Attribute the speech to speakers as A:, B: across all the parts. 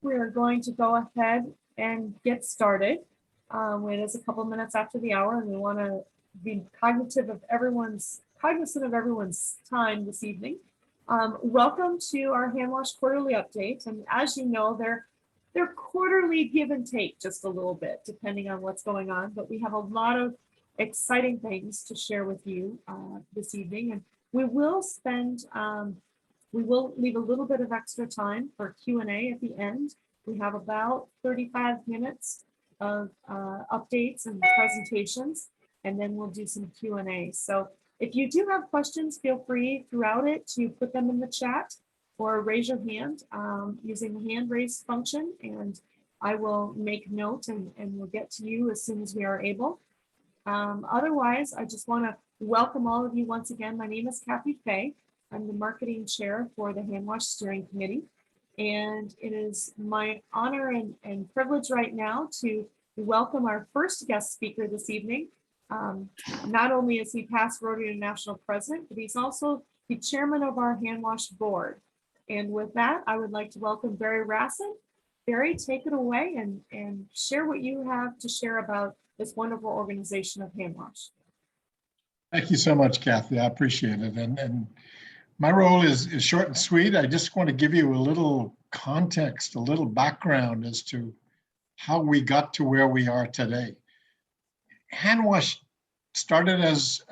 A: We are going to go ahead and get started. It is a couple minutes after the hour, and we want to be cognizant of everyone's time this evening. Welcome to our HANWASH quarterly update, and as you know, they're quarterly give and take just a little bit depending on what's going on, but we have a lot of exciting things to share with you this evening, and we will leave a little bit of extra time for Q&A at the end. We have about 35 minutes of updates and presentations, and then we'll do some Q&A. So if you do have questions, feel free throughout it to put them in the chat or raise your hand using the hand raise function, and I will make note and we'll get to you as soon as we are able. Otherwise, I just want to welcome all of you once again. My name is Kathy Fay. I'm the marketing chair for the HANWASH Steering Committee, and it is my honor and privilege right now to welcome our first guest speaker this evening. Not only is he past Rotary International president, but he's also the chairman of our HANWASH Board. And with that, I would like to welcome Barry Rassin. Barry, take it away and share what you have to share about this wonderful organization of HANWASH.
B: Thank you so much, Kathy. I appreciate it. And my role is short and sweet. I just want to give you a little context, a little background as to how we got to where we are today. HANWASH started as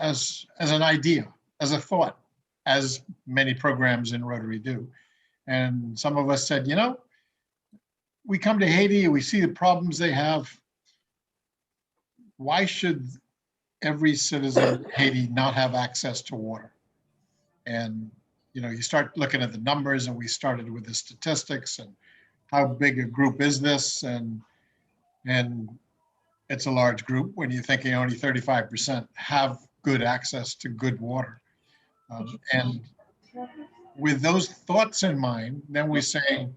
B: an idea, as a thought, as many programs in Rotary do. And some of us said, you know, we come to Haiti, we see the problems they have. Why should every citizen in Haiti not have access to water? And, you know, you start looking at the numbers, and we started with the statistics and how big a group is this? And it's a large group when you're thinking only 35% have good access to good water. And with those thoughts in mind, then we're saying,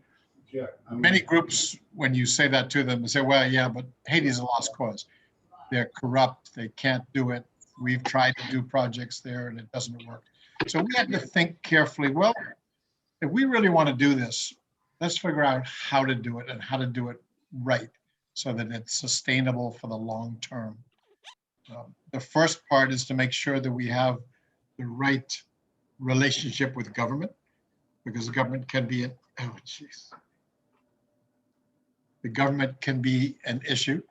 B: many groups, when you say that to them, they say, well, yeah, but Haiti's a lost cause. They're corrupt, they can't do it. We've tried to do projects there and it doesn't work. So we had to think carefully, well, if we really want to do this, let's figure out how to do it and how to do it right so that it's sustainable for the long term. The first part is to make sure that we have the right relationship with government, because the government can be the government can be an issue.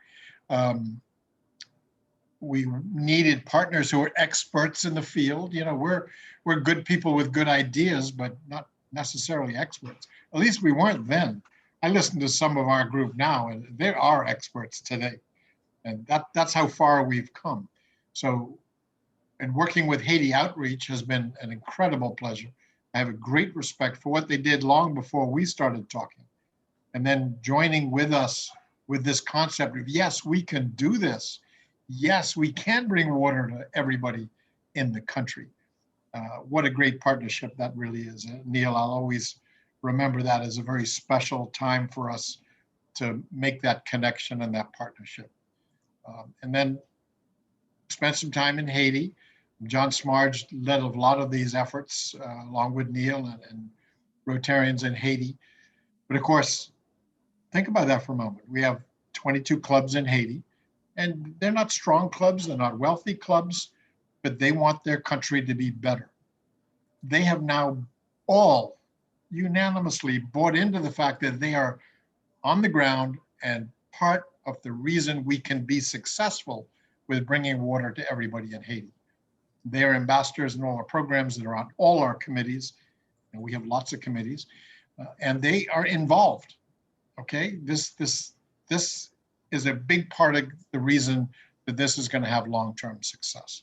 B: We needed partners who are experts in the field. You know, we're good people with good ideas, but not necessarily experts. At least we weren't then. I listen to some of our group now, and they are experts today. And that's how far we've come. So, and working with Haiti Outreach has been an incredible pleasure. I have a great respect for what they did long before we started talking. And then joining with us with this concept of, yes, we can do this. Yes, we can bring water to everybody in the country. What a great partnership that really is. Neil, I'll always remember that as a very special time for us to make that connection and that partnership. And then spent some time in Haiti. John Smarge led a lot of these efforts along with Neil and Rotarians in Haiti. But of course, think about that for a moment. We have 22 clubs in Haiti. And they're not strong clubs, they're not wealthy clubs, but they want their country to be better. They have now all unanimously bought into the fact that they are on the ground and part of the reason we can be successful with bringing water to everybody in Haiti. They are ambassadors in all our programs that are on all our committees, and we have lots of committees, and they are involved, okay? This is a big part of the reason that this is going to have long-term success.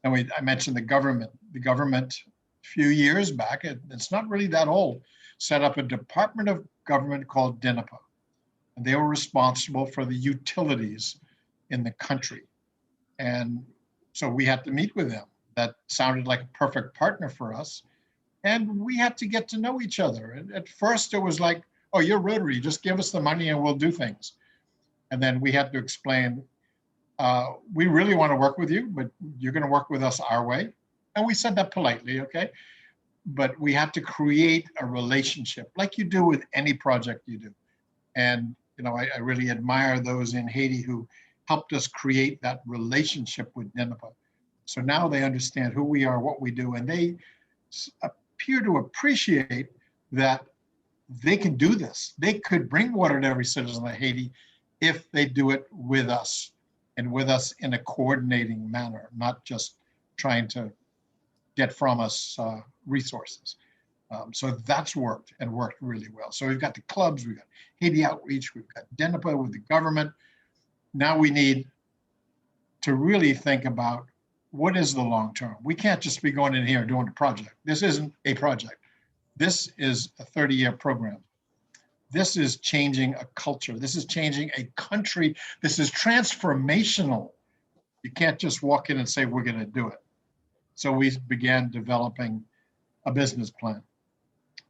B: And I mentioned the government. The government, a few years back, it's not really that old, set up a department of government called DINAPA. And they were responsible for the utilities in the country. And so we had to meet with them. That sounded like a perfect partner for us. And we had to get to know each other. And at first it was like, oh, you're Rotary, just give us the money and we'll do things. And then we had to explain, we really want to work with you, but you're going to work with us our way. And we said that politely, okay? But we had to create a relationship like you do with any project you do. And, you know, I really admire those in Haiti who helped us create that relationship with DENIPA. So now they understand who we are, what we do, and they appear to appreciate that they can do this. They could bring water to every citizen of Haiti if they do it with us, and with us in a coordinating manner, not just trying to get from us resources. So that's worked and worked really well. So we've got the clubs, we've got Haiti Outreach, we've got DENIPA with the government. Now we need to really think about what is the long term. We can't just be going in here and doing a project. This isn't a project. This is a 30-year program. This is changing a culture. This is changing a country. This is transformational. You can't just walk in and say, we're going to do it. So we began developing a business plan.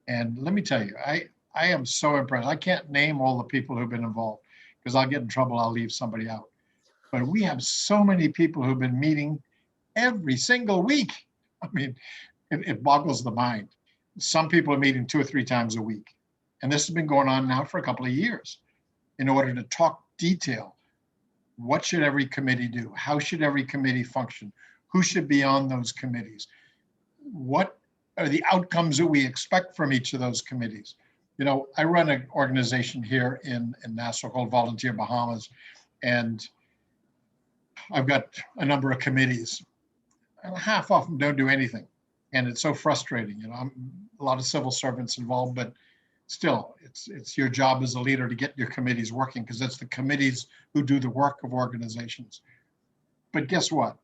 B: And let me tell you, I am so impressed. I can't name all the people who've been involved because I'll get in trouble. I'll leave somebody out. But we have so many people who've been meeting every single week. I mean, it boggles the mind. Some people are meeting 2 or 3 times a week. And this has been going on now for a couple of years in order to talk detail. What should every committee do? How should every committee function? Who should be on those committees? What are the outcomes that we expect from each of those committees? You know, I run an organization here in Nassau called Volunteer Bahamas, and I've got a number of committees, and half of them don't do anything. And it's so frustrating. You know, I'm a lot of civil servants involved, but still, it's your job as a leader to get your committees working, because it's the committees who do the work of organizations. But guess what?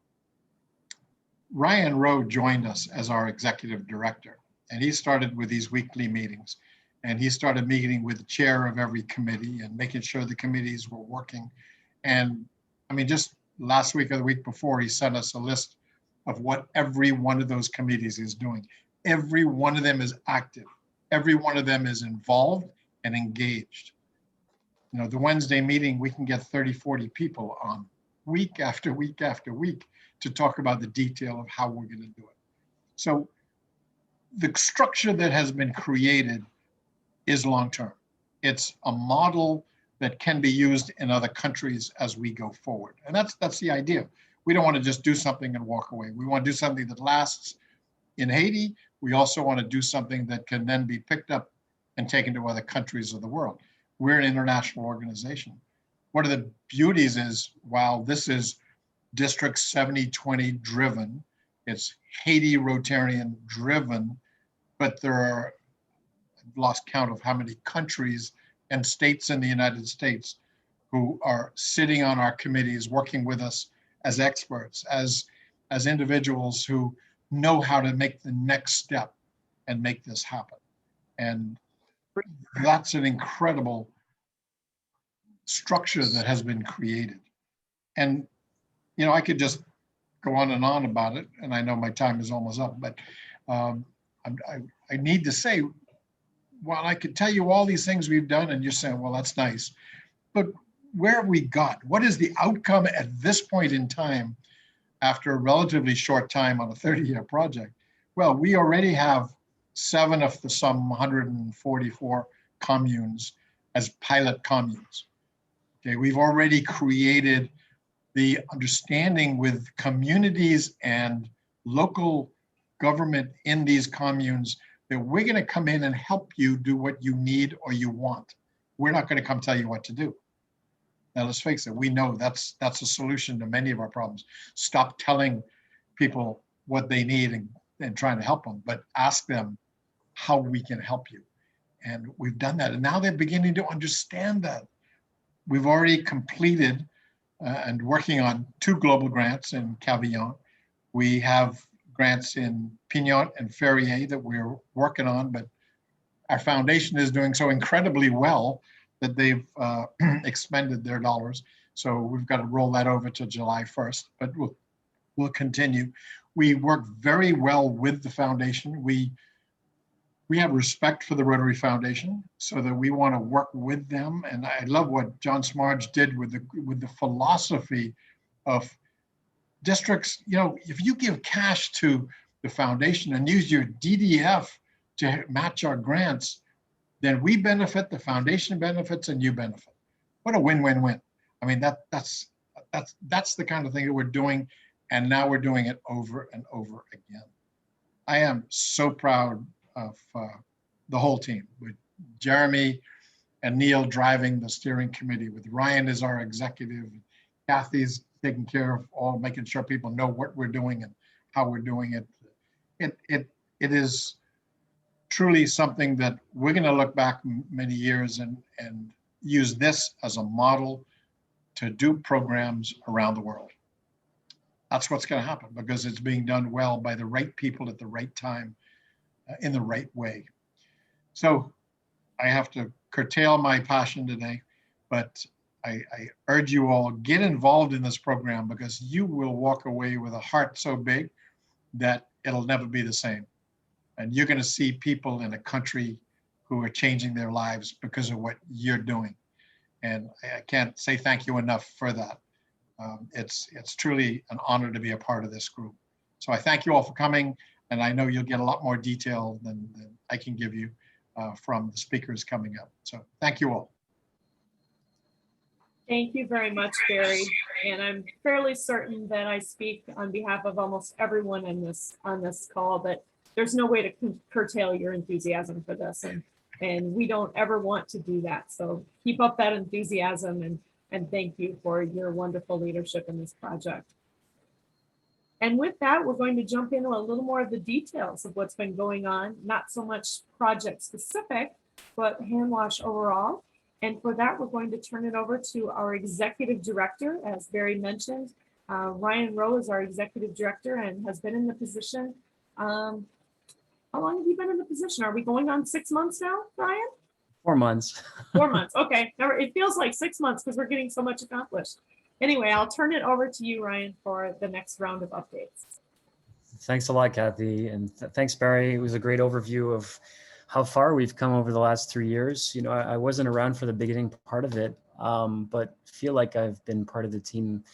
B: Ryan Rowe joined us as our executive director, and he started with these weekly meetings, and he started meeting with the chair of every committee and making sure the committees were working. And I mean, just last week or the week before, he sent us a list of what every one of those committees is doing. Every one of them is active. Every one of them is involved and engaged. You know, the Wednesday meeting, we can get 30, 40 people on week after week after week to talk about the detail of how we're going to do it. So the structure that has been created is long-term. It's a model that can be used in other countries as we go forward. And that's the idea. We don't want to just do something and walk away. We want to do something that lasts in Haiti. We also want to do something that can then be picked up and taken to other countries of the world. We're an international organization. One of the beauties is, while this is District 7020 driven, it's Haiti Rotarian driven, but there are, I've lost count of how many countries and states in the United States who are sitting on our committees, working with us as experts, as individuals who know how to make the next step and make this happen. And that's an incredible structure that has been created. And, you know, I could just go on and on about it, and I know my time is almost up, but I need to say, while I could tell you all these things we've done, and you're saying, well, that's nice, but where have we got? What is the outcome at this point in time after a relatively short time on a 30-year project? Well, we already have 7 of the some 144 communes as pilot communes. Okay, we've already created the understanding with communities and local government in these communes that we're going to come in and help you do what you need or you want. We're not going to come tell you what to do. Now, let's face it, we know that's a solution to many of our problems. Stop telling people what they need and trying to help them, but ask them how we can help you. And we've done that. And now they're beginning to understand that. We've already completed and working on 2 global grants in Cavillon. We have grants in Pignot and Ferrier that we're working on, but our foundation is doing so incredibly well that they've expended their dollars. So we've got to roll that over to July 1st, but we'll continue. We work very well with the foundation. We have respect for the Rotary Foundation, so that we want to work with them. And I love what John Smarge did with the philosophy of districts. You know, if you give cash to the foundation and use your DDF to match our grants, then we benefit, the foundation benefits, and you benefit. What a win-win-win. I mean, that's the kind of thing that we're doing, and now we're doing it over and over again. I am so proud of the whole team, with Jeremy and Neil driving the steering committee, with Ryan as our executive, Kathy's taking care of all, making sure people know what we're doing and how we're doing it. It is truly something that we're going to look back many years and use this as a model to do programs around the world. That's what's going to happen, because it's being done well by the right people at the right time, in the right way. So I have to curtail my passion today, but I urge you all, get involved in this program, because you will walk away with a heart so big that it'll never be the same. And you're going to see people in a country who are changing their lives because of what you're doing. And I can't say thank you enough for that. It's truly an honor to be a part of this group. So I thank you all for coming, and I know you'll get a lot more detail than I can give you from the speakers coming up. So thank you all.
A: Thank you very much, Barry. And I'm fairly certain that I speak on behalf of almost everyone in on this call, that there's no way to curtail your enthusiasm for this. And we don't ever want to do that. So keep up that enthusiasm, and thank you for your wonderful leadership in this project. And with that, we're going to jump into a little more of the details of what's been going on, not so much project specific, but HANWASH overall. And for that, we're going to turn it over to our executive director. As Barry mentioned, Ryan Rowe is our executive director and has been in the position. How long have you been in the position? Are we going on 6 months now, Ryan?
C: 4 months.
A: 4 months. Okay. It feels like 6 months because we're getting so much accomplished. Anyway, I'll turn it over to you, Ryan, for the next round of updates.
C: Thanks a lot, Kathy. And thanks, Barry. It was a great overview of how far we've come over the last 3 years. You know, I wasn't around for the beginning part of it, but feel like I've been part of the team,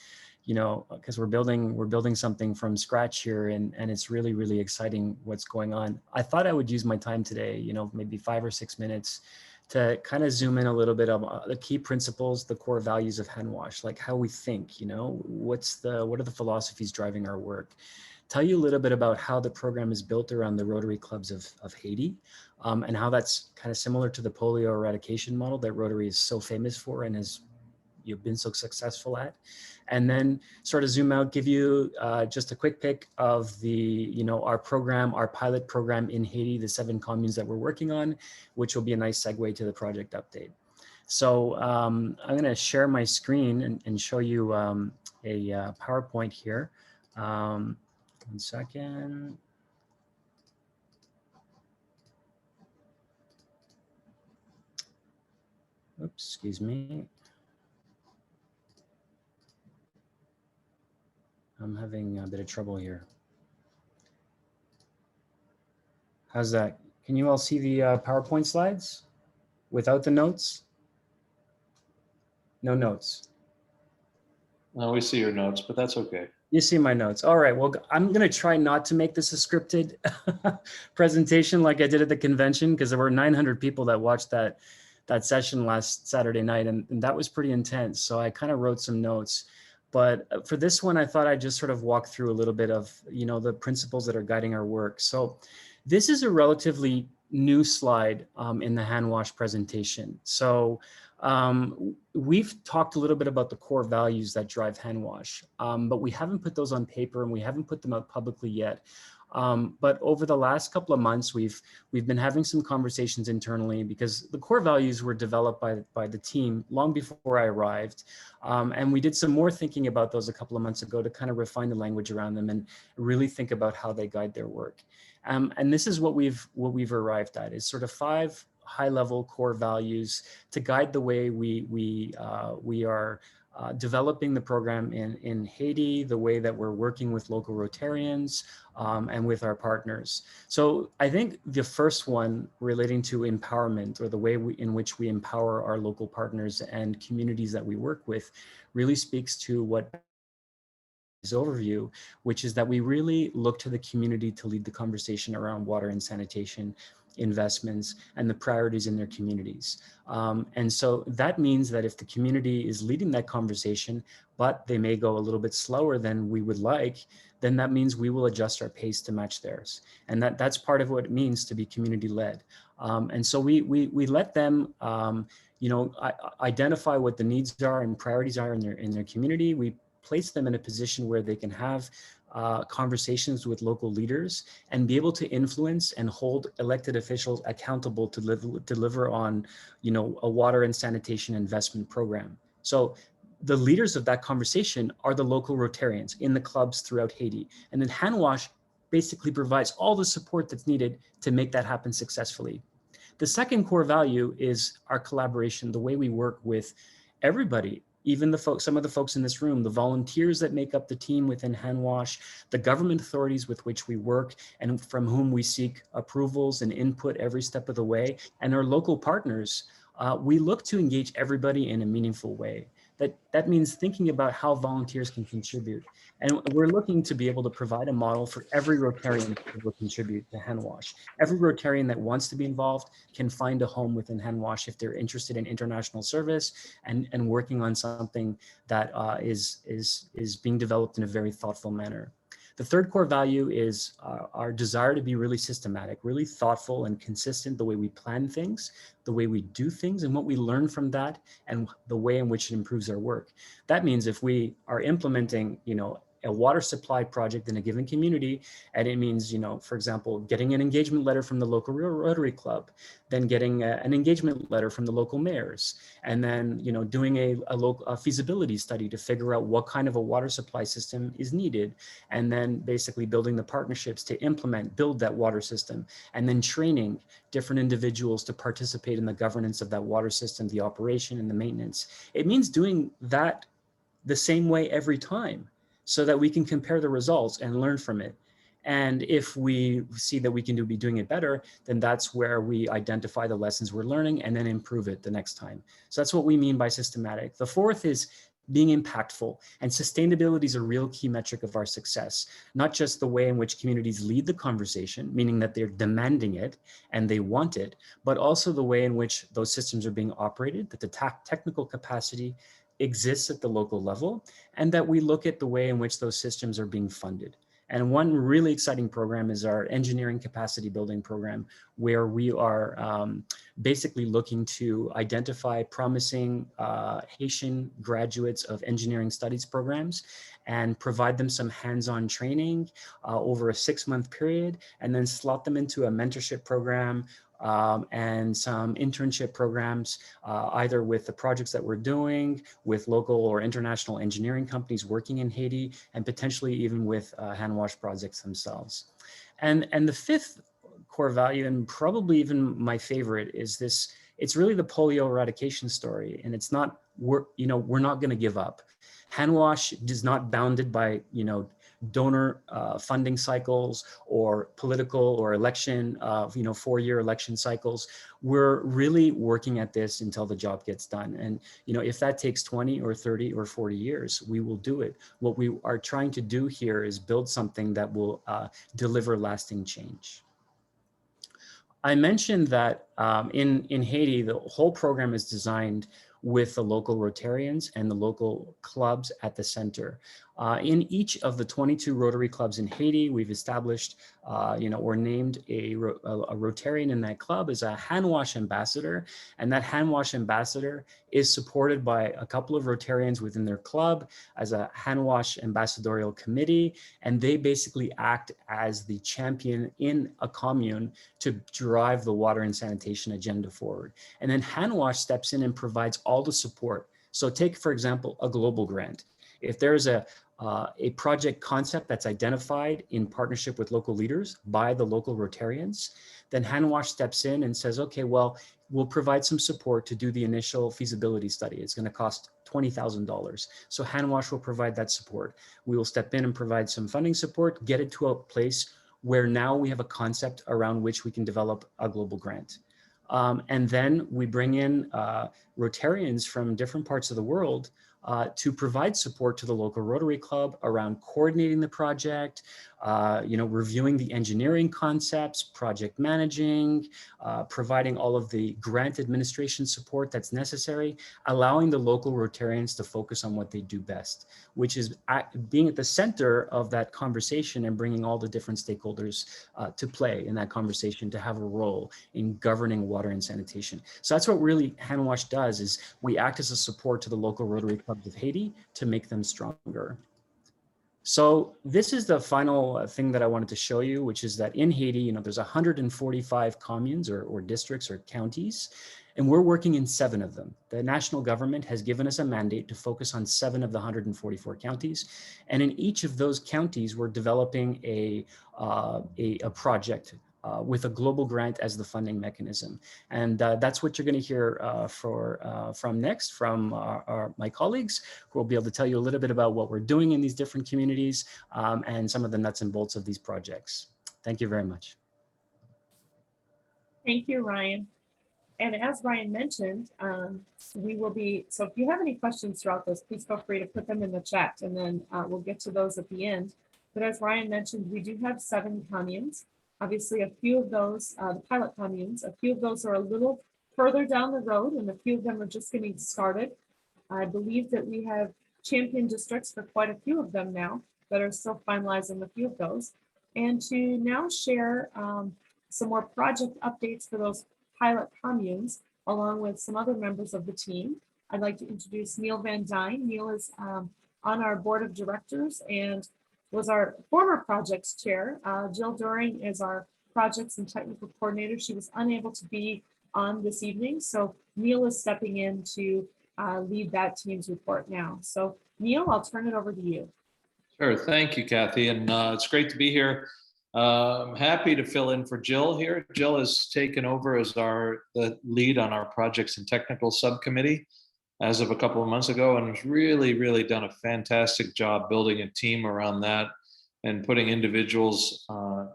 C: you know, because we're building something from scratch here, and it's really, really exciting what's going on. I thought I would use my time today, you know, maybe 5 or 6 minutes, to kind of zoom in a little bit on the key principles, the core values of HANWASH, like how we think, you know, what are the philosophies driving our work. Tell you a little bit about how the program is built around the Rotary clubs of Haiti, and how that's kind of similar to the polio eradication model that Rotary is so famous for and has been so successful at. And then sort of zoom out, give you just a quick pick of our program, our pilot program in Haiti, the 7 communes that we're working on, which will be a nice segue to the project update. So I'm going to share my screen and show you a PowerPoint here. 1 second. Oops, excuse me. I'm having a bit of trouble here. How's that? Can you all see the PowerPoint slides without the notes? No notes.
D: No, we see your notes, but that's okay.
C: You see my notes. All right. Well, I'm going to try not to make this a scripted presentation like I did at the convention, because there were 900 people that watched that session last Saturday night, and that was pretty intense. So I kind of wrote some notes. But for this one, I thought I'd just sort of walk through a little bit of, you know, the principles that are guiding our work. So this is a relatively new slide in the HANWASH presentation. So we've talked a little bit about the core values that drive HANWASH, but we haven't put those on paper and we haven't put them out publicly yet. But over the last couple of months, we've been having some conversations internally, because the core values were developed by the team long before I arrived. And we did some more thinking about those a couple of months ago to kind of refine the language around them and really think about how they guide their work. And this is what we've arrived at, is sort of 5 high-level core values to guide the way we are developing the program in Haiti, the way that we're working with local Rotarians and with our partners. So I think the first one, relating to empowerment, or the way in which we empower our local partners and communities that we work with, really speaks to what overview, which is that we really look to the community to lead the conversation around water and sanitation investments and the priorities in their communities. And so that means that if the community is leading that conversation, but they may go a little bit slower than we would like, then that means we will adjust our pace to match theirs. And that's part of what it means to be community led. And so we let them, identify what the needs are and priorities are in their community. We place them in a position where they can have conversations with local leaders and be able to influence and hold elected officials accountable to deliver on, a water and sanitation investment program. So the leaders of that conversation are the local Rotarians in the clubs throughout Haiti. And then HANWASH basically provides all the support that's needed to make that happen successfully. The second core value is our collaboration, the way we work with everybody, even the folks, some of the folks in this room, the volunteers that make up the team within HANWASH, the government authorities with which we work and from whom we seek approvals and input every step of the way, and our local partners. We look to engage everybody in a meaningful way. That means thinking about how volunteers can contribute. And we're looking to be able to provide a model for every Rotarian to will contribute to HANWASH. Every Rotarian that wants to be involved can find a home within HANWASH if they're interested in international service and working on something that is being developed in a very thoughtful manner. The third core value is our desire to be really systematic, really thoughtful and consistent, the way we plan things, the way we do things, and what we learn from that, and the way in which it improves our work. That means if we are implementing, a water supply project in a given community, and it means, for example, getting an engagement letter from the local Rotary Club, then getting an engagement letter from the local mayors, and then, doing a local feasibility study to figure out what kind of a water supply system is needed, and then basically building the partnerships to build that water system, and then training different individuals to participate in the governance of that water system, the operation and the maintenance. It means doing that the same way every time, so that we can compare the results and learn from it. And if we see that we can be doing it better, then that's where we identify the lessons we're learning and then improve it the next time. So that's what we mean by systematic. The fourth is being impactful, and sustainability is a real key metric of our success, not just the way in which communities lead the conversation, meaning that they're demanding it and they want it, but also the way in which those systems are being operated, that the technical capacity exists at the local level, and that we look at the way in which those systems are being funded. And one really exciting program is our engineering capacity building program, where we are basically looking to identify promising Haitian graduates of engineering studies programs and provide them some hands-on training over a 6-month period, and then slot them into a mentorship program and some internship programs, either with the projects that we're doing, with local or international engineering companies working in Haiti, and potentially even with HANWASH projects themselves. And the fifth core value, and probably even my favorite, is this. It's really the polio eradication story, and it's not, we're not going to give up. HANWASH is not bounded by, donor funding cycles or political or election, 4-year election cycles. We're really working at this until the job gets done. And, if that takes 20 or 30 or 40 years, we will do it. What we are trying to do here is build something that will deliver lasting change. I mentioned that in Haiti, the whole program is designed with the local Rotarians and the local clubs at the center. In each of the 22 Rotary clubs in Haiti, we've established, or named a Rotarian in that club as a HANWASH ambassador. And that HANWASH ambassador is supported by a couple of Rotarians within their club as a HANWASH ambassadorial committee. And they basically act as the champion in a commune to drive the water and sanitation agenda forward. And then HANWASH steps in and provides all the support. So take, for example, a global grant. If there's a project concept that's identified in partnership with local leaders by the local Rotarians, then HANWASH steps in and says, okay, well, we'll provide some support to do the initial feasibility study. It's going to cost $20,000. So HANWASH will provide that support. We will step in and provide some funding support, get it to a place where now we have a concept around which we can develop a global grant. And then we bring in Rotarians from different parts of the world to provide support to the local Rotary Club around coordinating the project, reviewing the engineering concepts, project managing, providing all of the grant administration support that's necessary, allowing the local Rotarians to focus on what they do best, which is being at the center of that conversation and bringing all the different stakeholders to play in that conversation, to have a role in governing water and sanitation. So that's what really HANWASH does, is we act as a support to the local Rotary clubs of Haiti to make them stronger. So this is the final thing that I wanted to show you, which is that in Haiti, there's 145 communes or districts or counties, and we're working in 7 of them. The national government has given us a mandate to focus on 7 of the 144 counties. And in each of those counties, we're developing a project with a global grant as the funding mechanism. And that's what you're going to hear from next from my colleagues, who will be able to tell you a little bit about what we're doing in these different communities and some of the nuts and bolts of these projects. Thank you very much.
A: Thank you, Ryan. And as Ryan mentioned, we will be, so if you have any questions throughout this, please feel free to put them in the chat, and then we'll get to those at the end. But as Ryan mentioned, we do have 7 communes. Obviously, a few of those, the pilot communes, a few of those are a little further down the road, and a few of them are just getting started. I believe that we have champion districts for quite a few of them now that are still finalizing a few of those. And to now share some more project updates for those pilot communes, along with some other members of the team, I'd like to introduce Neil Van Dyne. Neil is on our board of directors and was our former projects chair. Jill Doring is our projects and technical coordinator. She was unable to be on this evening, so Neil is stepping in to lead that team's report now. So Neil, I'll turn it over to you.
D: Sure, thank you, Kathy, and it's great to be here. I'm happy to fill in for Jill here. Jill has taken over as the lead on our projects and technical subcommittee as of a couple of months ago, and has really done a fantastic job building a team around that and putting individuals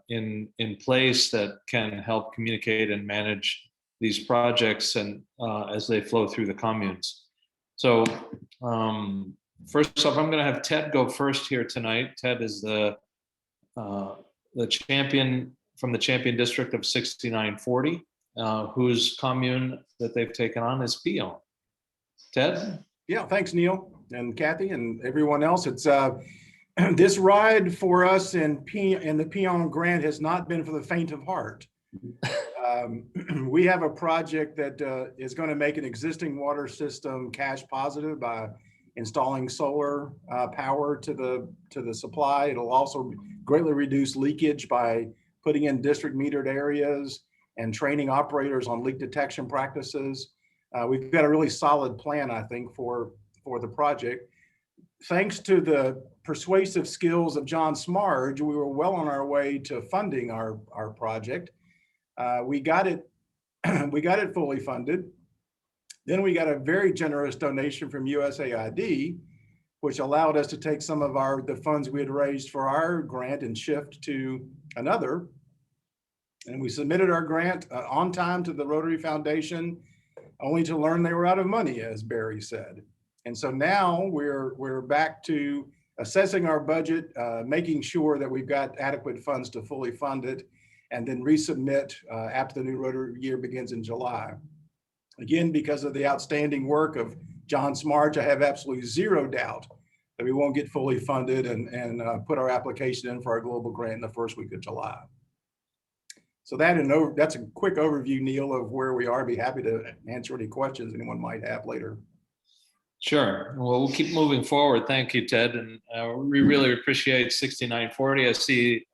D: in place that can help communicate and manage these projects and as they flow through the communes. So first off, I'm going to have Ted go first here tonight. Ted is the champion from the champion district of 6940, whose commune that they've taken on is Pion. Ted?
E: Yeah, thanks, Neil and Kathy and everyone else. It's this ride for us in the Pion Grant has not been for the faint of heart. We have a project that is going to make an existing water system cash positive by installing solar power to the supply. It'll also greatly reduce leakage by putting in district metered areas and training operators on leak detection practices. We've got a really solid plan, I think, for the project. Thanks to the persuasive skills of John Smarge, we were well on our way to funding our project. We got it fully funded. Then we got a very generous donation from USAID, which allowed us to take some of the funds we had raised for our grant and shift to another. And we submitted our grant on time to the Rotary Foundation, only to learn they were out of money, as Barry said. And so now we're back to assessing our budget, making sure that we've got adequate funds to fully fund it, and then resubmit after the new Rotary year begins in July. Again, because of the outstanding work of John Smarge, I have absolutely zero doubt that we won't get fully funded and put our application in for our global grant in the first week of July. So that's a quick overview, Neil, of where we are. I'd be happy to answer any questions anyone might have later.
D: Sure. Well, we'll keep moving forward. Thank you, Ted. And we really appreciate 6940. I see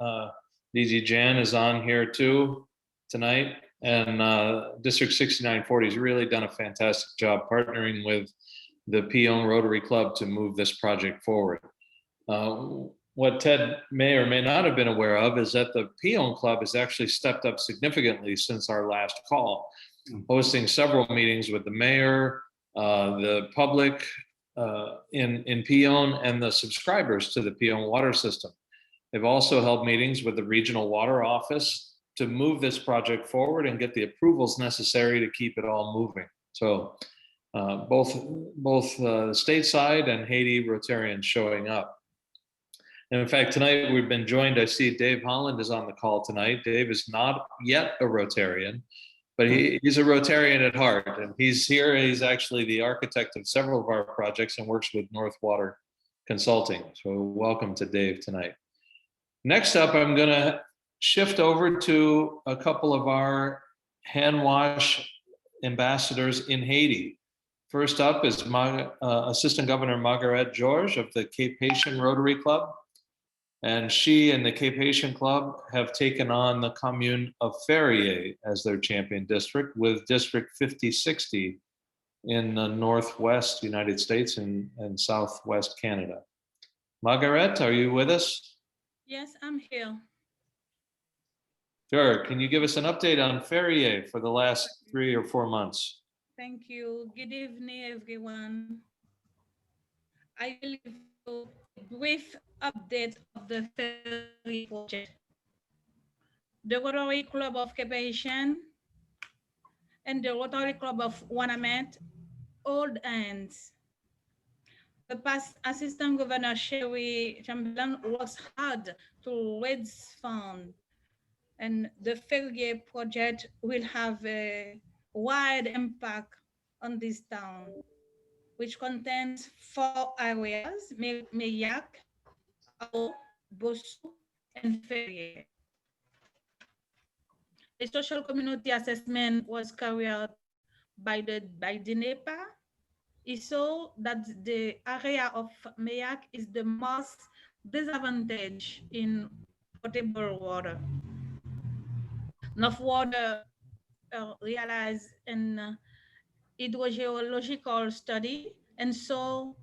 D: DG Jan is on here too tonight. And District 6940 has really done a fantastic job partnering with the Pion Rotary Club to move this project forward. What Ted may or may not have been aware of is that the Pion Club has actually stepped up significantly since our last call, hosting several meetings with the mayor, the public in Pion, and the subscribers to the Pion water system. They've also held meetings with the regional water office to move this project forward and get the approvals necessary to keep it all moving. So both stateside and Haiti Rotarians showing up. And in fact, tonight we've been joined, I see Dave Holland is on the call tonight. Dave is not yet a Rotarian, but he's a Rotarian at heart. And he's here, he's actually the architect of several of our projects and works with North Water Consulting. So welcome to Dave tonight. Next up, I'm gonna shift over to a couple of our HANWASH ambassadors in Haiti. First up is Assistant Governor Margaret George of the Cape Haitian Rotary Club. And she and the Cape Haitian Club have taken on the commune of Ferrier as their champion district, with District 5060 in the Northwest United States and Southwest Canada. Margaret, are you with us?
F: Yes, I'm here.
D: Sure. Can you give us an update on Ferrier for the last 3 or 4 months?
F: Thank you. Good evening, everyone. I will give you a brief update of the ferry project. The Rotary Club of Cape Haitian and the Rotary Club of Wanamette hold hands. The past Assistant Governor Sherry Chamberlain works hard to raise funds, and the Ferrier project will have a wide impact on this town, which contains 4 areas: Meyac, Ao, Bossou, and Ferrier. A social community assessment was carried out by DINEPA. It saw that the area of Meyac is the most disadvantaged in potable water. North Water realized an hydrogeological study and saw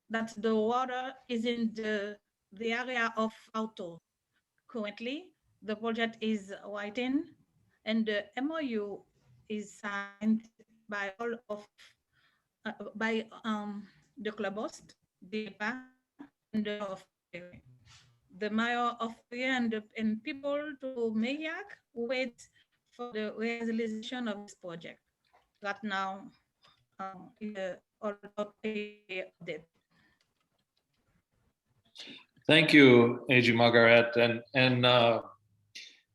F: that the water is in the area of Auto. Currently, the project is waiting and the MOU is signed by all of the club host, DEPA, and the mayor of Ferrier and people to Meyac wait for the realization of this project. Right now, all update.
D: Thank you, AG Margaret. And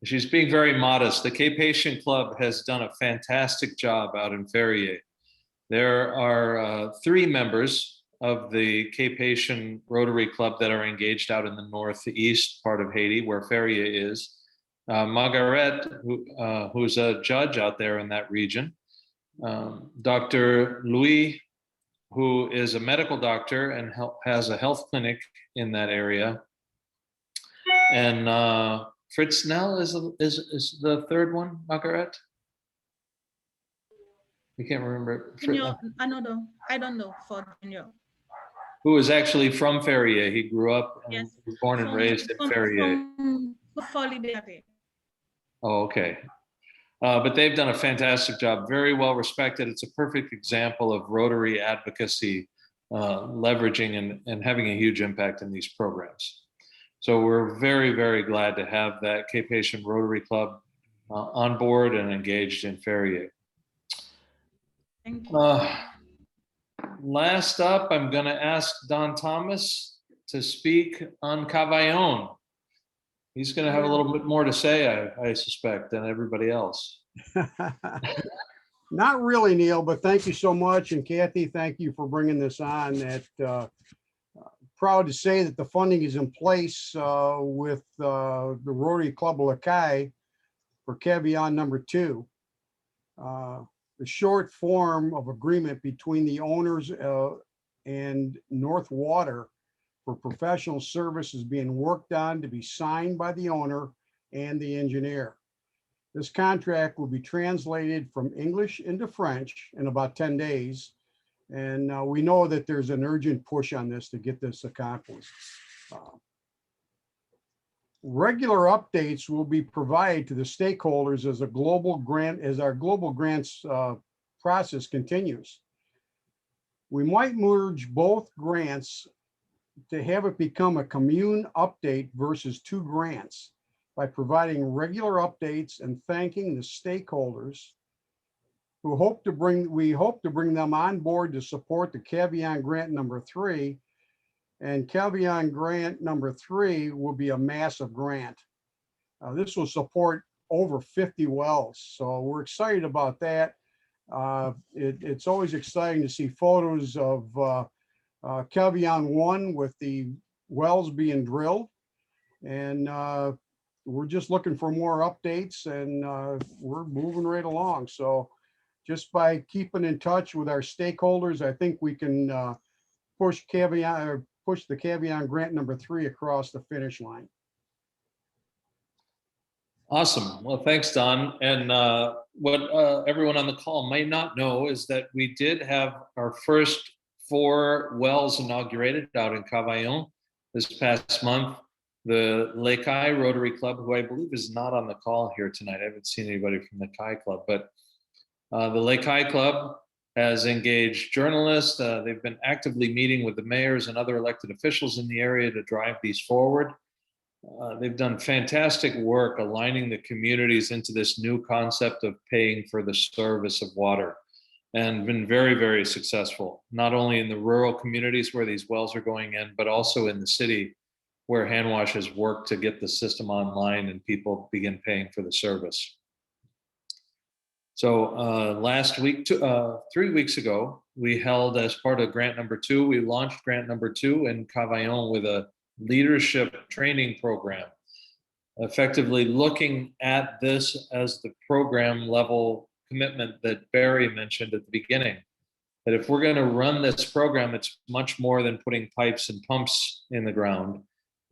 D: she's being very modest. The Cape Haitian Club has done a fantastic job out in Ferrier. There are 3 members of the Cape Haitian Rotary Club that are engaged out in the northeast part of Haiti, where Ferrier is. Margaret, who's a judge out there in that region. Dr. Louis, who is a medical doctor and has a health clinic in that area. And Fritz Snell is the third one, Margaret? I can't remember.
F: I don't know for Daniel.
D: Who is actually from Ferrier. He grew up and
F: Yes.
D: was born and raised in Ferrier. Oh, okay. But they've done a fantastic job, very well respected. It's a perfect example of Rotary advocacy, leveraging and having a huge impact in these programs. So we're very, very glad to have that Cape Haitian Rotary Club on board and engaged in Ferrier.
F: Thank you.
D: Last up, I'm going to ask Don Thomas to speak on Cavaillon. He's going to have a little bit more to say, I suspect, than everybody else.
G: Not really, Neil, but thank you so much. And Kathy, thank you for bringing this on. That proud to say that the funding is in place with the Rotary Club of Lacaille for Cavaillon number 2. The short form of agreement between the owners and North Water for professional services being worked on to be signed by the owner and the engineer. This contract will be translated from English into French in about 10 days. And we know that there's an urgent push on this to get this accomplished. Regular updates will be provided to the stakeholders as our global grants process continues. We might merge both grants to have it become a commune update versus 2 grants by providing regular updates and thanking the stakeholders we hope to bring them on board to support the Cavion Grant number 3. And Cavion Grant number 3 will be a massive grant. This will support over 50 wells. So we're excited about that. It's always exciting to see photos of Cavion 1 with the wells being drilled. And we're just looking for more updates, and we're moving right along. So just by keeping in touch with our stakeholders, I think we can push the Cavion Grant number 3 across the finish line.
D: Awesome. Well, thanks, Don. And what everyone on the call might not know is that we did have our first 4 wells inaugurated out in Cavaillon this past month. The Lekai Rotary Club, who I believe is not on the call here tonight. I haven't seen anybody from the Kai Club, but the Lekai Club has engaged journalists. They've been actively meeting with the mayors and other elected officials in the area to drive these forward. They've done fantastic work aligning the communities into this new concept of paying for the service of water, and been very, very successful, not only in the rural communities where these wells are going in, but also in the city where HANWASH has worked to get the system online and people begin paying for the service. So last week, 3 weeks ago, we held, as part of grant number 2, we launched grant number 2 in Cavaillon with a leadership training program, effectively looking at this as the program level commitment that Barry mentioned at the beginning. That if we're going to run this program, it's much more than putting pipes and pumps in the ground,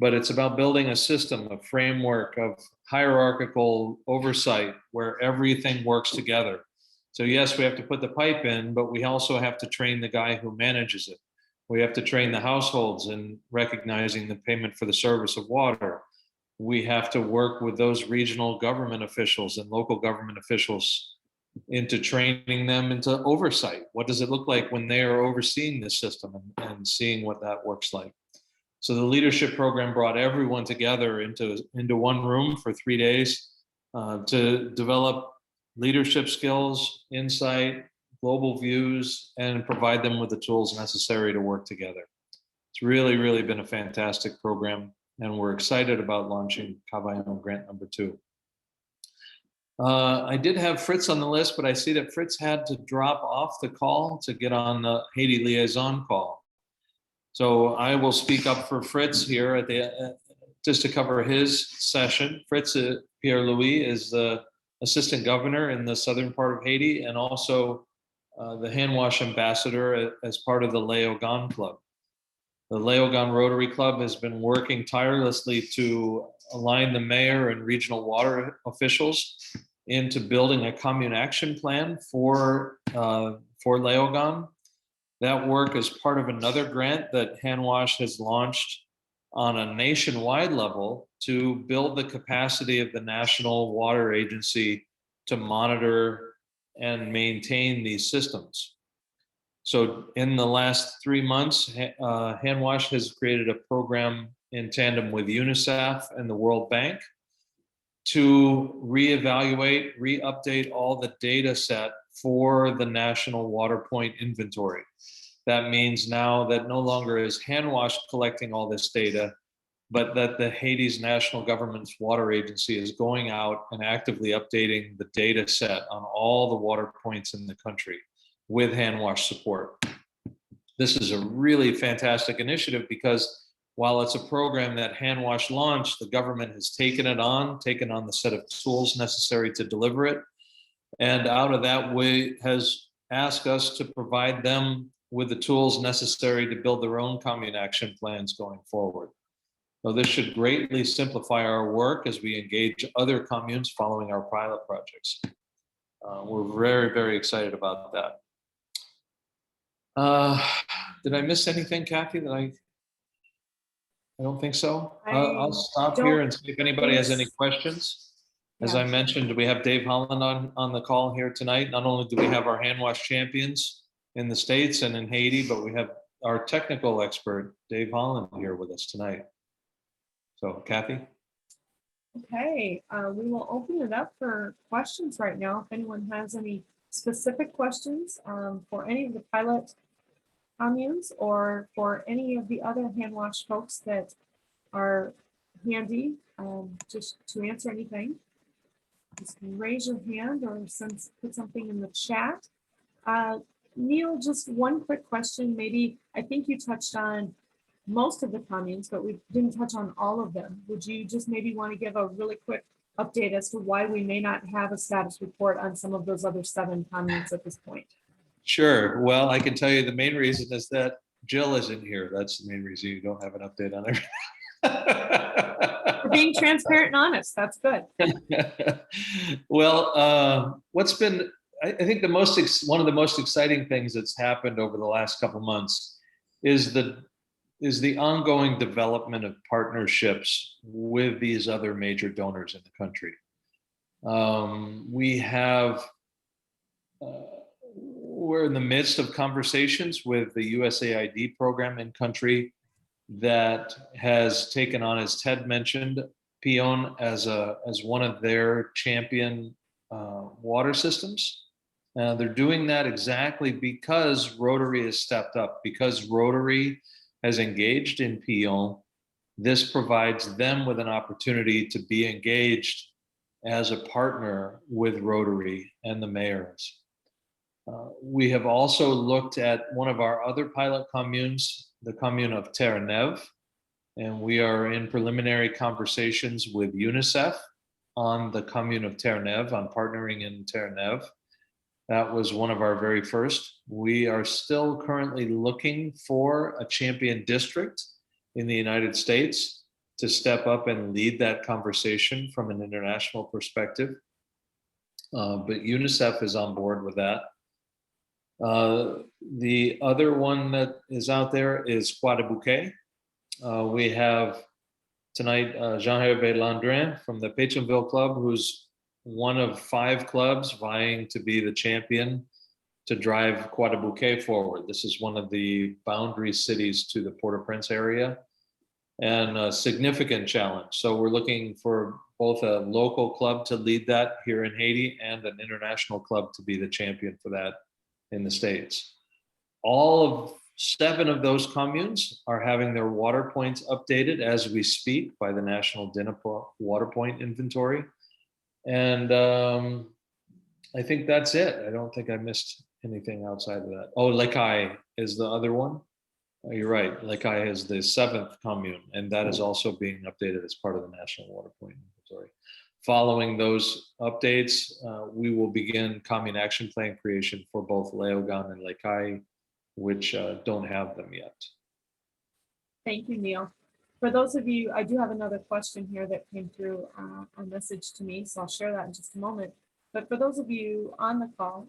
D: but it's about building a system, a framework of hierarchical oversight where everything works together. So yes, we have to put the pipe in, but we also have to train the guy who manages it. We have to train the households in recognizing the payment for the service of water. We have to work with those regional government officials and local government officials into training them into oversight. What does it look like when they are overseeing this system and seeing what that works like? So the leadership program brought everyone together into one room for 3 days to develop leadership skills, insight, global views, and provide them with the tools necessary to work together. It's really, really been a fantastic program, and we're excited about launching Cavaillon Grant number 2. I did have Fritz on the list, but I see that Fritz had to drop off the call to get on the Haiti liaison call. So I will speak up for Fritz here at the just to cover his session. Fritz Pierre-Louis is the assistant governor in the southern part of Haiti, and also the HANWASH ambassador as part of the Léogane Club. The Léogane Rotary Club has been working tirelessly to align the mayor and regional water officials into building a commune action plan for Léogane. That work is part of another grant that HANWASH has launched on a nationwide level to build the capacity of the National Water Agency to monitor and maintain these systems. So in the last 3 months, HANWASH has created a program in tandem with UNICEF and the World Bank to reevaluate, re-update all the data set for the National Water Point Inventory. That means now that no longer is HANWASH collecting all this data, but that the Haiti's national government's water agency is going out and actively updating the data set on all the water points in the country with HANWASH support. This is a really fantastic initiative because while it's a program that HANWASH launched, the government has taken on the set of tools necessary to deliver it. And out of that way has asked us to provide them with the tools necessary to build their own commune action plans going forward. So this should greatly simplify our work as we engage other communes following our pilot projects. We're very, very excited about that. Did I miss anything, Kathy, that I don't think so. I'll stop here and see if anybody has any questions. As I mentioned, we have Dave Holland on the call here tonight. Not only do we have our HANWASH champions in the States and in Haiti, but we have our technical expert, Dave Holland, here with us tonight. So, Kathy?
A: Okay, we will open it up for questions right now. If anyone has any specific questions for any of the pilot communes or for any of the other hand wash folks that are handy just to answer anything, just raise your hand or put something in the chat. Neil, just one quick question. Maybe, I think you touched on most of the communes, but we didn't touch on all of them. Would you just maybe want to give a really quick update as to why we may not have a status report on some of those other 7 communes at this point?
D: Sure. Well, I can tell you the main reason is that Jill isn't here. That's the main reason you don't have an update on
A: For being transparent and honest, that's good.
D: it. Well, what's been, I think one of the most exciting things that's happened over the last couple months is the ongoing development of partnerships with these other major donors in the country. We're in the midst of conversations with the USAID program in country that has taken on, as Ted mentioned, Pion as one of their champion water systems. They're doing that exactly because Rotary has stepped up, because Rotary has engaged in Pion. This provides them with an opportunity to be engaged as a partner with Rotary and the mayors. We have also looked at one of our other pilot communes, the commune of Terre-Neuve, and we are in preliminary conversations with UNICEF on the commune of Terre-Neuve, on partnering in Terre-Neuve. That was one of our very first. We are still currently looking for a champion district in the United States to step up and lead that conversation from an international perspective. But UNICEF is on board with that. The other one that is out there is Croix de Bouquet. We have tonight Jean-Hervé Landrin from the Pétionville Club, who's one of 5 clubs vying to be the champion to drive Croix de Bouquet forward. This is one of the boundary cities to the Port-au-Prince area, and a significant challenge. So we're looking for both a local club to lead that here in Haiti and an international club to be the champion for that in the States. All of 7 of those communes are having their water points updated as we speak by the National DINAPA Water Point Inventory. And I think that's it. I don't think I missed anything outside of that. Oh, Lekai is the other one. You're right. Lekai is the 7th commune, and that is also being updated as part of the National Water Point Inventory. Following those updates, we will begin commune action plan creation for both Léogâne and Lekai, which don't have them yet.
A: Thank you, Neil. For those of you, I do have another question here that came through a message to me, so I'll share that in just a moment. But for those of you on the call,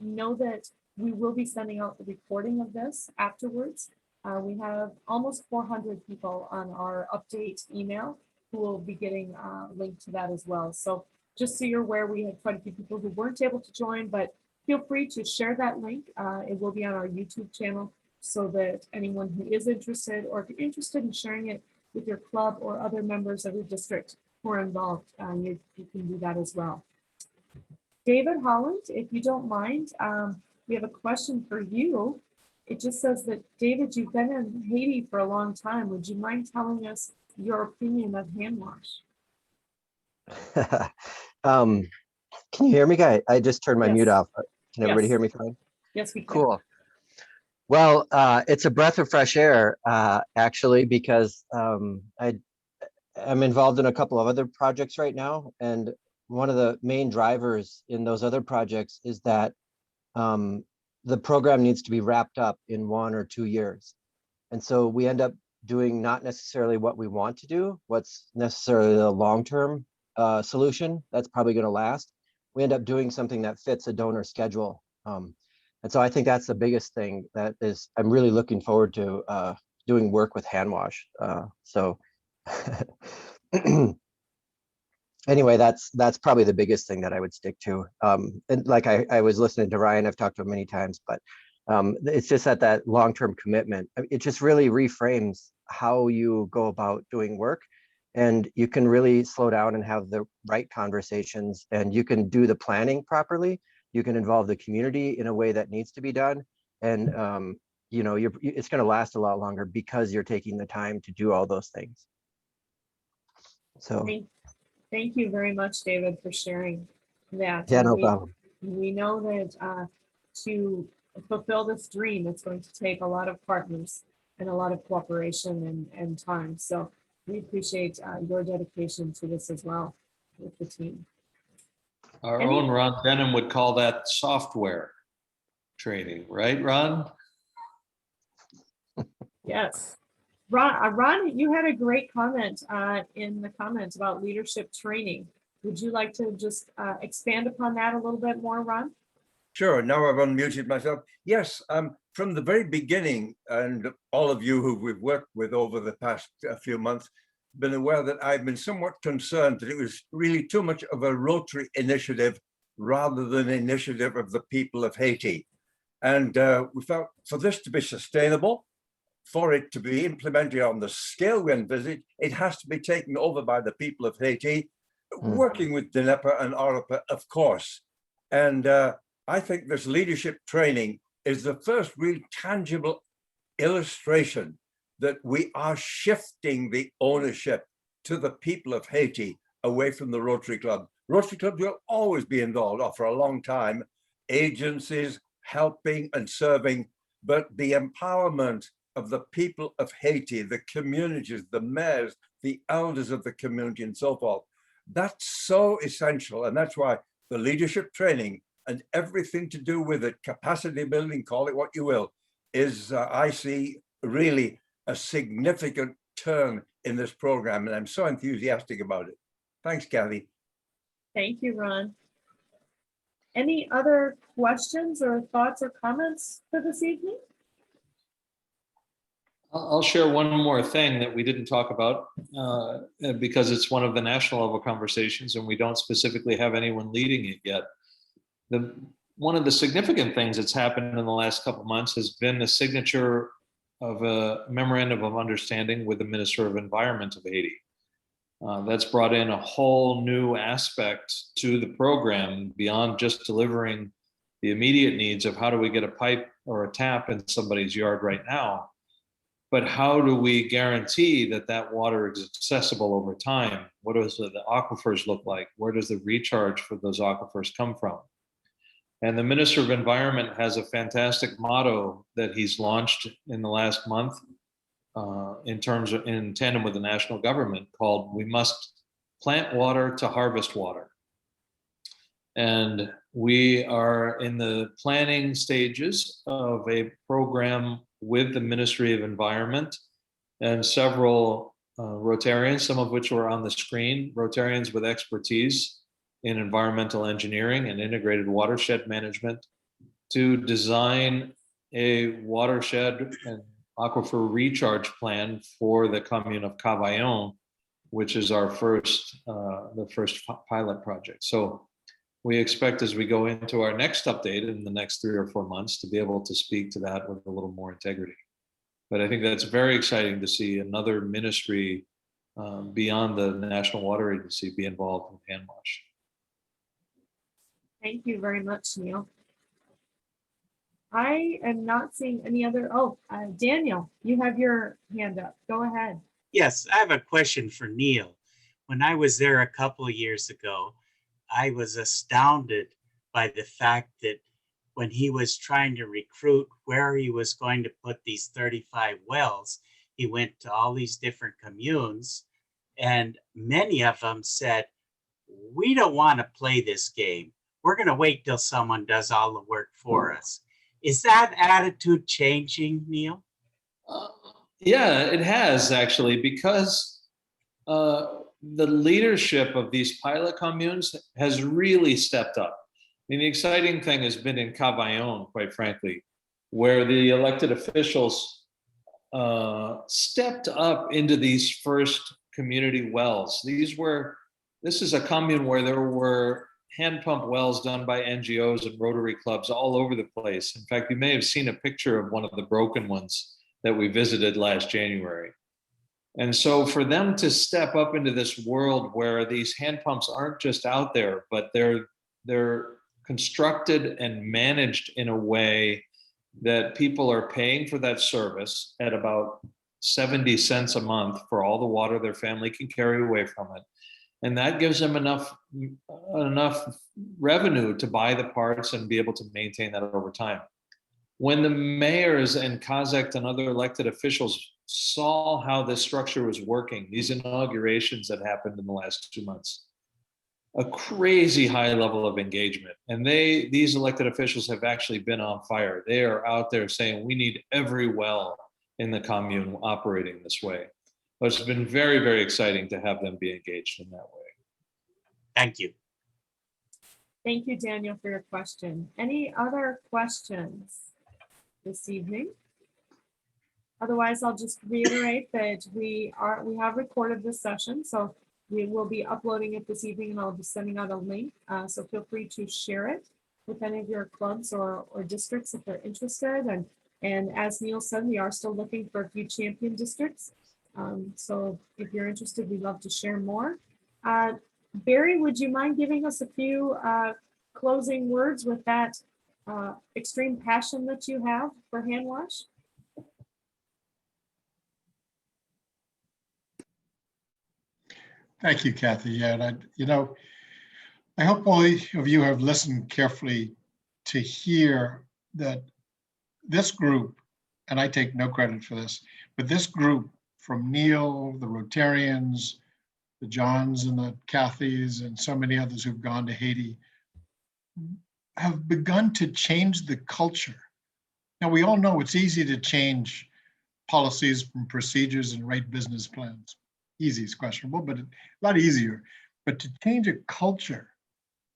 A: know that we will be sending out the recording of this afterwards. We have almost 400 people on our update email who will be getting a link to that as well. So just so you're aware, we had quite a few people who weren't able to join, but feel free to share that link. It will be on our YouTube channel so that anyone who is interested, or if you're interested in sharing it with your club or other members of your district who are involved, you can do that as well. David Holland, if you don't mind, we have a question for you. It just says that, David, you've been in Haiti for a long time. Would you mind telling us your opinion of hand wash?
H: Can you hear me, guy? I just turned my
A: Yes.
H: mute off. Can everybody
A: Yes.
H: hear me fine?
A: Yes, we can.
H: Cool. Well, it's a breath of fresh air, actually, because I'm involved in a couple of other projects right now. And one of the main drivers in those other projects is that the program needs to be wrapped up in 1 or 2 years. And so we end up doing not necessarily what we want to do, what's necessarily the long-term solution that's probably going to last. We end up doing something that fits a donor schedule. And so I think that's the biggest thing that is, I'm really looking forward to doing work with HANWASH. So anyway, that's probably the biggest thing that I would stick to. And like I was listening to Ryan, I've talked to him many times, but it's just that long-term commitment. It just really reframes how you go about doing work, and you can really slow down and have the right conversations, and you can do the planning properly. You can involve the community in a way that needs to be done. And, you know, it's going to last a lot longer because you're taking the time to do all those things. So,
A: Thank you very much, David, for sharing that.
H: yeah,
A: And
H: no problem.
A: we know that to fulfill this dream, it's going to take a lot of partners and a lot of cooperation and time. So we appreciate your dedication to this as well with the team.
D: Our own Ron Denham would call that software training, right, Ron?
A: Yes. Ron, you had a great comment in the comments about leadership training. Would you like to just expand upon that a little bit more, Ron?
I: Sure. Now I've unmuted myself. Yes, from the very beginning, and all of you who we've worked with over the past few months, been aware that I've been somewhat concerned that it was really too much of a Rotary initiative rather than an initiative of the people of Haiti. And we felt for this to be sustainable, for it to be implemented on the scale we envisage, it has to be taken over by the people of Haiti, working with DNEPA and ARPA, of course. And I think this leadership training is the first real tangible illustration that we are shifting the ownership to the people of Haiti away from the Rotary Club. Rotary Clubs will always be involved for a long time, agencies helping and serving, but the empowerment of the people of Haiti, the communities, the mayors, the elders of the community and so forth, that's so essential. And that's why the leadership training and everything to do with it, capacity building, call it what you will, is, I see, really a significant turn in this program. And I'm so enthusiastic about it. Thanks, Kathy.
A: Thank you, Ron. Any other questions or thoughts or comments for this evening?
D: I'll share one more thing that we didn't talk about because it's one of the national level conversations and we don't specifically have anyone leading it yet. One of the significant things that's happened in the last couple of months has been the signature of a memorandum of understanding with the Minister of Environment of Haiti. That's brought in a whole new aspect to the program beyond just delivering the immediate needs of how do we get a pipe or a tap in somebody's yard right now, but how do we guarantee that that water is accessible over time? What does the aquifers look like? Where does the recharge for those aquifers come from? And the Minister of Environment has a fantastic motto that he's launched in the last month in tandem with the national government called, "We must plant water to harvest water." And we are in the planning stages of a program with the Ministry of Environment and several Rotarians, some of which were on the screen, Rotarians with expertise in environmental engineering and integrated watershed management, to design a watershed and aquifer recharge plan for the commune of Cavaillon, which is our the first pilot project. So we expect as we go into our next update in the next 3 or 4 months to be able to speak to that with a little more integrity. But I think that's very exciting to see another ministry beyond the National Water Agency be involved in HANWASH.
A: Thank you very much, Neil. I am not seeing any other, Daniel, you have your hand up. Go ahead.
J: Yes, I have a question for Neil. When I was there a couple of years ago, I was astounded by the fact that when he was trying to recruit where he was going to put these 35 wells, he went to all these different communes, and many of them said, "We don't want to play this game. We're going to wait till someone does all the work for us." Is that attitude changing, Neil?
D: Yeah, it has actually, because the leadership of these pilot communes has really stepped up. I mean, the exciting thing has been in Cavaillon, quite frankly, where the elected officials stepped up into these first community wells. This is a commune where there were hand pump wells done by NGOs and Rotary clubs all over the place. In fact, you may have seen a picture of one of the broken ones that we visited last January. And so for them to step up into this world where these hand pumps aren't just out there, but they're constructed and managed in a way that people are paying for that service at about 70 cents a month for all the water their family can carry away from it. And that gives them enough revenue to buy the parts and be able to maintain that over time. When the mayors and Kazakh and other elected officials saw how this structure was working, these inaugurations that happened in the last 2 months, a crazy high level of engagement. And these elected officials have actually been on fire. They are out there saying, we need every well in the commune operating this way. But it's been very, very exciting to have them be engaged in that way.
J: Thank you.
A: Thank you, Daniel, for your question. Any other questions this evening? Otherwise, I'll just reiterate that we have recorded this session, so we will be uploading it this evening, and I'll be sending out a link. So feel free to share it with any of your clubs or districts if they're interested. And as Neil said, we are still looking for a few champion districts. So if you're interested, we'd love to share more. Barry, would you mind giving us a few closing words with that extreme passion that you have for hand wash?
B: Thank you, Kathy. Yeah, and I hope all of you have listened carefully to hear that this group, and I take no credit for this, but this group from Neil, the Rotarians, the Johns and the Kathys, and so many others who've gone to Haiti, have begun to change the culture. Now, we all know it's easy to change policies and procedures and write business plans. Easy is questionable, but a lot easier. But to change a culture,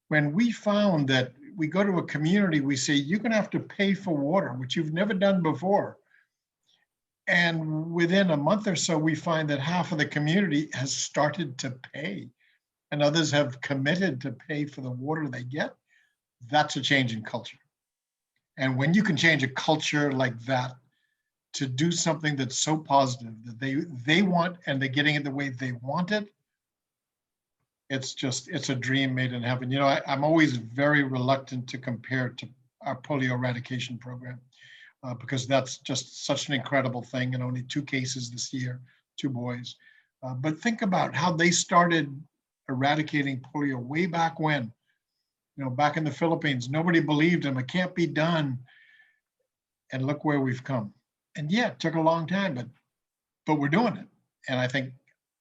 B: when we found that we go to a community, we say, you're gonna have to pay for water, which you've never done before. And within a month or so, we find that half of the community has started to pay, and others have committed to pay for the water they get. That's a change in culture. And when you can change a culture like that to do something that's so positive that they want, and they're getting it the way they want it, it's a dream made in heaven. I'm always very reluctant to compare it to our polio eradication program because that's just such an incredible thing, and only 2 cases this year, 2 boys. But think about how they started eradicating polio way back when, back in the Philippines. Nobody believed them. It can't be done. And look where we've come. And yeah, it took a long time, but we're doing it. And I think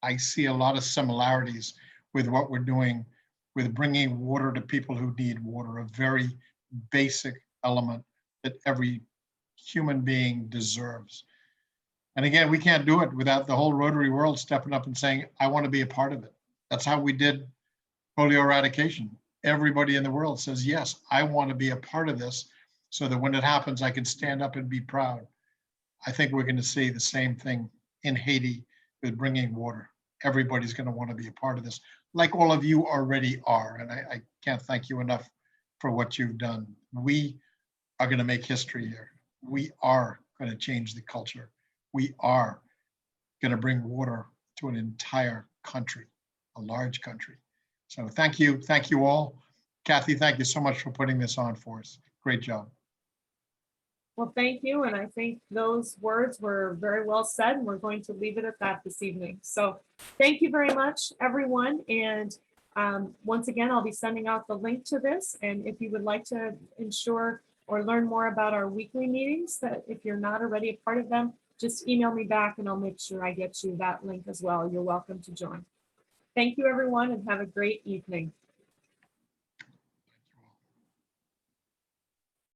B: I see a lot of similarities with what we're doing with bringing water to people who need water, a very basic element that every human being deserves. And again, we can't do it without the whole Rotary world stepping up and saying, I want to be a part of it. That's how we did polio eradication. Everybody in the world says, yes, I want to be a part of this so that when it happens, I can stand up and be proud. I think we're going to see the same thing in Haiti with bringing water. Everybody's going to want to be a part of this, like all of you already are. And I can't thank you enough for what you've done. We are going to make history here. We are going to change the culture. We are going to bring water to an entire country, a large country. So thank you all. Kathy, thank you so much for putting this on for us. Great job.
A: Well, thank you. And I think those words were very well said, and we're going to leave it at that this evening. So thank you very much, everyone. And once again, I'll be sending out the link to this. And if you would like to ensure or learn more about our weekly meetings, that if you're not already a part of them, just email me back and I'll make sure I get you that link as well. You're welcome to join. Thank you, everyone, and have a great evening.